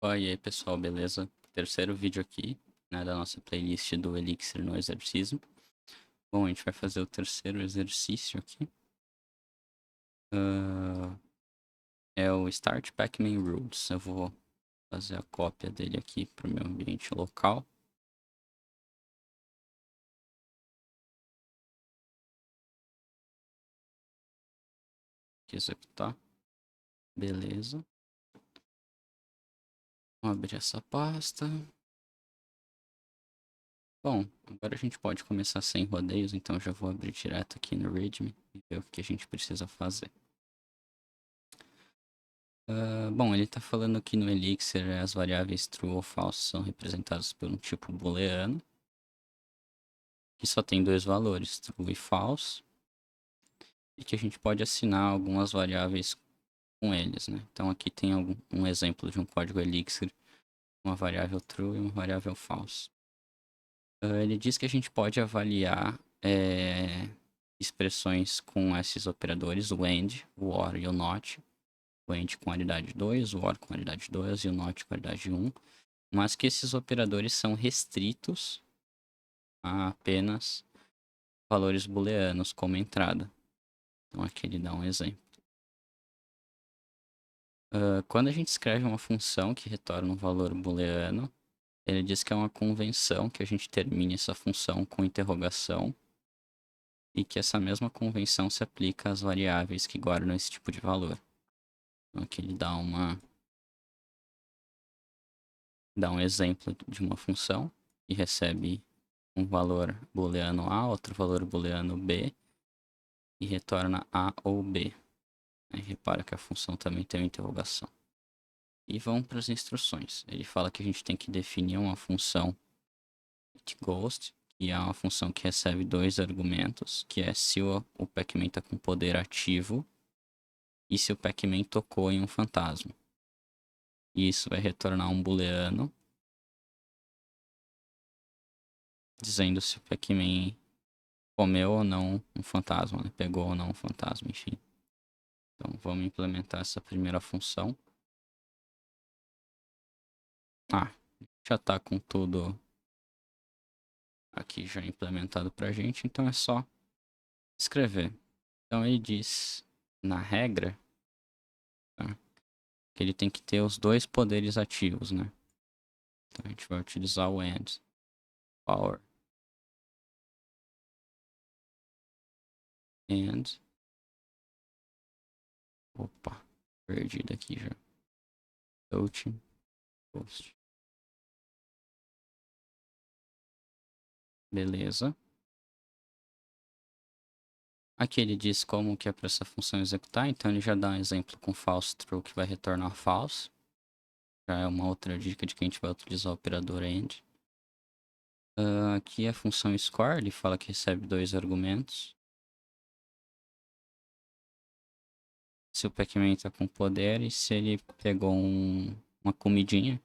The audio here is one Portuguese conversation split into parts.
E aí pessoal, beleza? Terceiro vídeo aqui, né, da nossa playlist do Elixir no exercício. Bom, a gente vai fazer o terceiro exercício aqui. É o Start Pacman Rules. Eu vou fazer a cópia dele aqui para o meu ambiente local. Aqui executar. Beleza. Vamos abrir essa pasta. Bom, agora a gente pode começar sem rodeios, então eu já vou abrir direto aqui no README e ver o que a gente precisa fazer. Bom, ele está falando que no Elixir as variáveis true ou false são representadas por um tipo booleano, que só tem dois valores, true e false, e que a gente pode assinar algumas variáveis com eles, né? Então aqui tem um exemplo de um código Elixir, uma variável true e uma variável false. Ele diz que a gente pode avaliar expressões com esses operadores, o AND, o OR e o NOT. O AND com qualidade 2, o OR com qualidade 2 e o NOT com qualidade 1. Mas que esses operadores são restritos a apenas valores booleanos como entrada. Então aqui ele dá um exemplo. Quando a gente escreve uma função que retorna um valor booleano, ele diz que é uma convenção que a gente termine essa função com interrogação e que essa mesma convenção se aplica às variáveis que guardam esse tipo de valor. Então aqui ele dá um exemplo de uma função que recebe um valor booleano A, outro valor booleano B e retorna A ou B. Aí repara que a função também tem uma interrogação. E vamos para as instruções. Ele fala que a gente tem que definir uma função getGhost, que é uma função que recebe dois argumentos, que é se o Pac-Man está com poder ativo e se o Pac-Man tocou em um fantasma. E isso vai retornar um booleano, dizendo se o Pac-Man comeu ou não um fantasma, né? Pegou ou não um fantasma, enfim. Então vamos implementar essa primeira função. Já está com tudo aqui já implementado para a gente, então é só escrever. Então ele diz na regra, tá, que ele tem que ter os dois poderes ativos, né? Então a gente vai utilizar o AND power and opa, perdido aqui já. Touch post. Beleza. Aqui ele diz como que é para essa função executar, então ele já dá um exemplo com false true que vai retornar false. Já é uma outra dica de que a gente vai utilizar o operador AND. Aqui a função score, ele fala que recebe dois argumentos. Se o Pac-Man tá com poder e se ele pegou uma comidinha.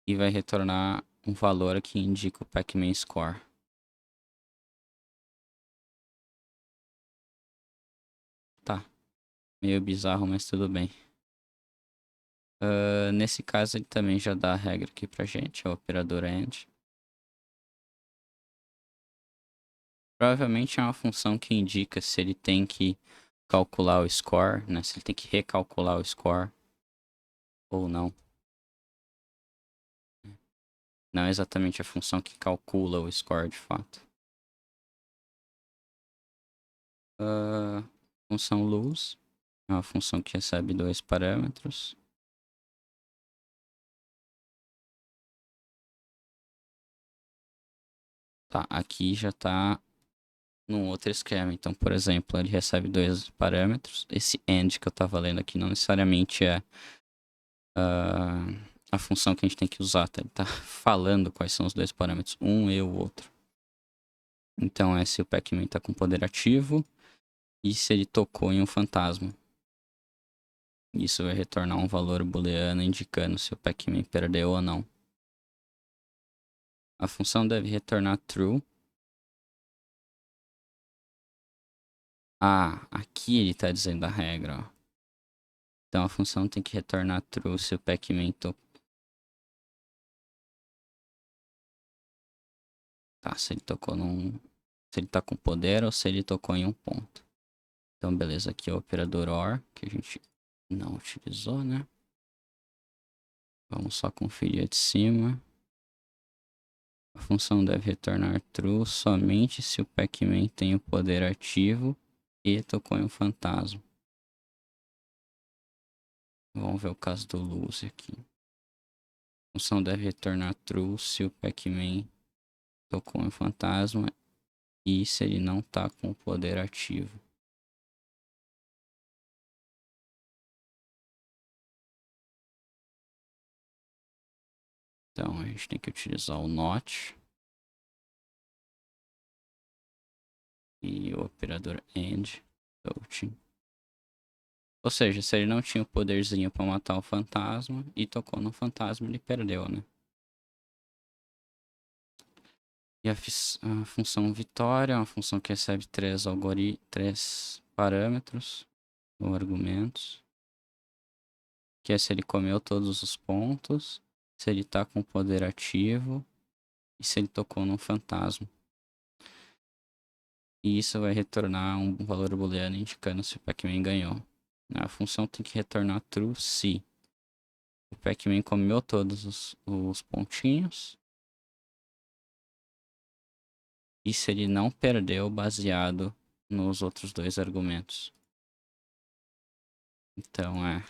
E vai retornar um valor que indica o Pac-Man Score. Tá, meio bizarro, mas tudo bem. Nesse caso ele também já dá a regra aqui pra gente, é o operador AND. Provavelmente é uma função que indica se ele tem que calcular o score, né? Se ele tem que recalcular o score ou não. Não é exatamente a função que calcula o score de fato. Função lose é uma função que recebe dois parâmetros. Tá, aqui já tá num outro esquema. Então, por exemplo, ele recebe dois parâmetros. Esse AND que eu estava lendo aqui não necessariamente é a função que a gente tem que usar. Tá? Ele está falando quais são os dois parâmetros, um e o outro. Então, é se o Pac-Man está com poder ativo e se ele tocou em um fantasma. Isso vai retornar um valor booleano indicando se o Pac-Man perdeu ou não. A função deve retornar true. Aqui ele está dizendo a regra, ó. Então a função tem que retornar true se o pacman tá, se ele tocou se ele tá com poder ou se ele tocou em um ponto. Então beleza, aqui é o operador OR, que a gente não utilizou, né? Vamos só conferir a de cima. A função deve retornar true somente se o pacman tem o poder ativo e tocou em um fantasma. Vamos ver o caso do lose aqui. A função deve retornar true se o pacman tocou em um fantasma e se ele não tá com o poder ativo. Então a gente tem que utilizar o not e o operador AND, touching. Ou seja, se ele não tinha o poderzinho para matar o fantasma e tocou no fantasma, ele perdeu, né? E a função vitória é uma função que recebe três parâmetros ou argumentos. Que é se ele comeu todos os pontos, se ele tá com poder ativo e se ele tocou num fantasma. E isso vai retornar um valor booleano indicando se o pacman ganhou. A função tem que retornar true se o pacman comeu todos os pontinhos e se ele não perdeu baseado nos outros dois argumentos. Então é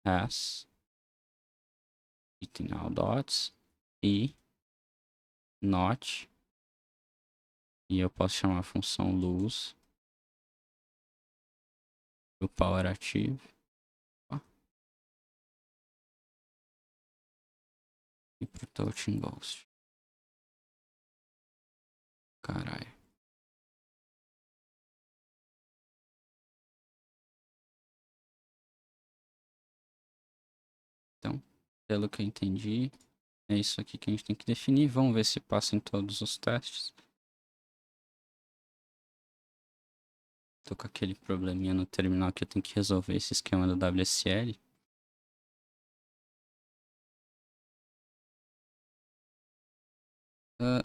as eating all dots e not, e eu posso chamar a função lose o power ativo. E pro touching ghost. Caralho. Então, pelo que eu entendi, é isso aqui que a gente tem que definir. Vamos ver se passa em todos os testes. Tô com aquele probleminha no terminal que eu tenho que resolver esse esquema do WSL.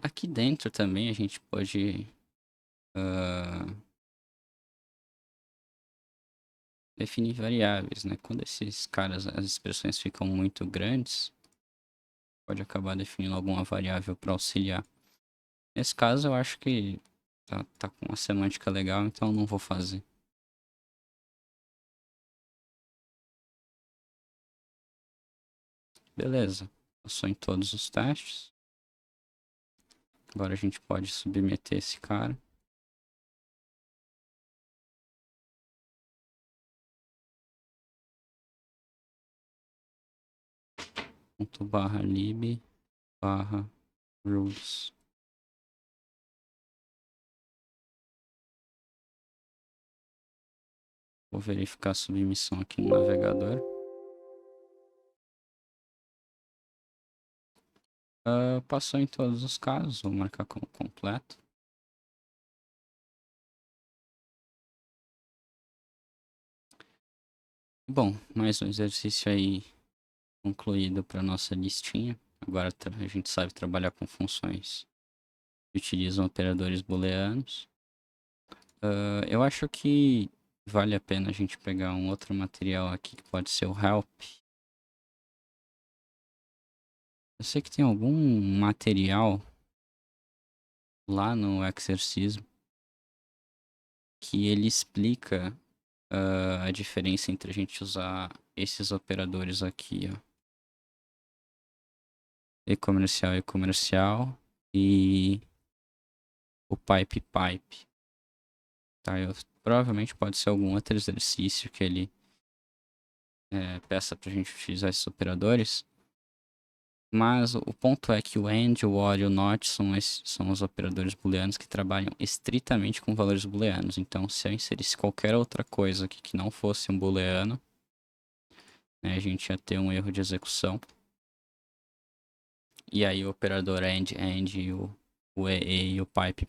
Aqui dentro também a gente pode definir variáveis, né? Quando esses caras, as expressões ficam muito grandes, pode acabar definindo alguma variável para auxiliar. Nesse caso eu acho que tá com uma semântica legal, então não vou fazer. Beleza, passou em todos os testes. Agora a gente pode submeter esse cara. .lib/rules. Vou verificar a submissão aqui no navegador. Passou em todos os casos, vou marcar como completo. Bom, mais um exercício aí concluído para nossa listinha. Agora a gente sabe trabalhar com funções que utilizam operadores booleanos. Eu acho que vale a pena a gente pegar um outro material aqui que pode ser o help. Eu sei que tem algum material lá no exercício que ele explica a diferença entre a gente usar esses operadores aqui, ó. E-comercial e o pipe. Tá, provavelmente pode ser algum outro exercício que ele peça pra gente utilizar esses operadores. Mas o ponto é que o AND, o OR e o NOT são os operadores booleanos que trabalham estritamente com valores booleanos. Então, se eu inserisse qualquer outra coisa aqui que não fosse um booleano, né, a gente ia ter um erro de execução. E aí o operador AND e o EE e o pipe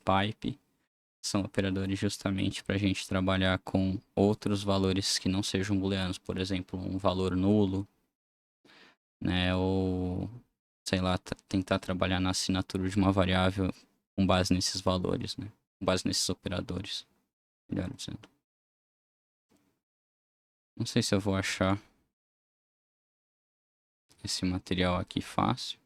são operadores justamente para a gente trabalhar com outros valores que não sejam booleanos, por exemplo, um valor nulo, né? Ou, sei lá, tentar trabalhar na assinatura de uma variável com base nesses valores, né? Com base nesses operadores, melhor dizendo. Não sei se eu vou achar esse material aqui fácil.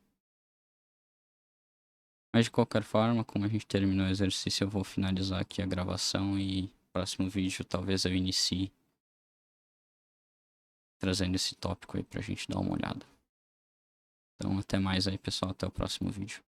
Mas de qualquer forma, como a gente terminou o exercício, eu vou finalizar aqui a gravação e no próximo vídeo talvez eu inicie trazendo esse tópico aí pra gente dar uma olhada. Então até mais aí, pessoal, até o próximo vídeo.